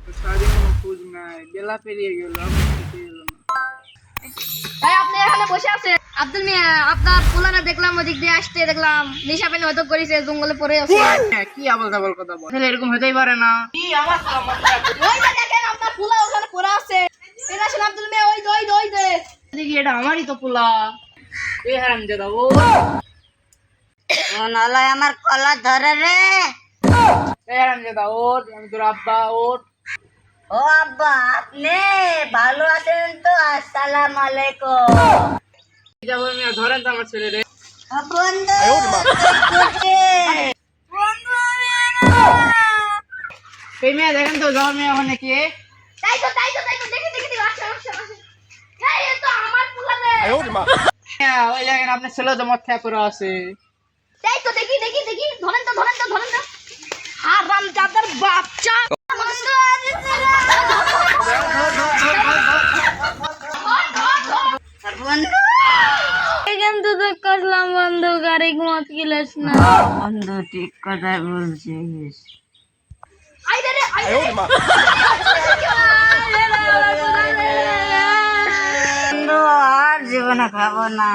তো সারাদিন কোনো খোঁজ নাই, বেলা পেরিয়ে গেল, আমার খেতে এলো না। ভাই আপনি এখানে বসে আছেন? আব্দুল মিয়া, আপনার পোলারে দেখলাম ওদিক দিয়ে আসতে, দেখলাম নেশা পানি হয়তো করেছে, জঙ্গলে পড়ে আছে। হ্যাঁ, কি আবল তাবল কথা বল, তাহলে এরকম হতেই পারে না। কি আমার তো ওই যে দেখেন আপনার পোলা ওখানে পড়ে আছে। এটা আসলে আব্দুল মিয়া, ওই যে ওই যে ওই যে। দেখি এটা আমারই তো পোলা। এই হারামজাদা ও, নলয় আমার কলার ধরে রে। এই হারামজাদা ওঠ, আমি তোর আব্বা, ওঠ। ও আব্বা, আপনি ভালো আছেন তো? আসসালামু আলাইকুম। যাবো মিয়া, ধরেন তো আমার ছেলে রে। বন্ধু এই মেয়ে দেখেন তো, যাও মেয়ে ওখানে কে? তাই তো দেখি আসে। এই এ তো আমার পোলা রে। হ্যাঁ, ওই দেখেন আপনার ছেলে তো মদ খেয়ে পড়ে আছে। তাই তো দেখি ধরেন তো। হারাম জাদার বাচ্চা। বন্ধু কিন্তু তো করলাম বন্ধু, গাড়ি মত গিলাস না। বন্ধু ঠিক কথাই বলছিস। বন্ধু আর জীবনে খাবো না।